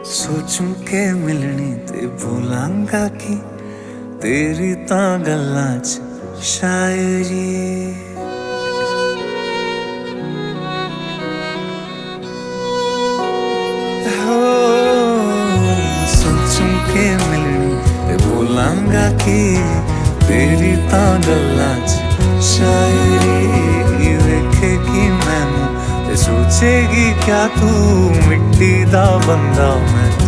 सोचूं के मिलनी ते भूलांगा कि तेरी तां गल्लां च शायरी। सोचूं के मिलनी ते भूलांगा कि तेरी तां गल्लां च शायरी। वेखेगी मैनू ते सोचेगी क्या तू मिट्टी दा बंदा मैं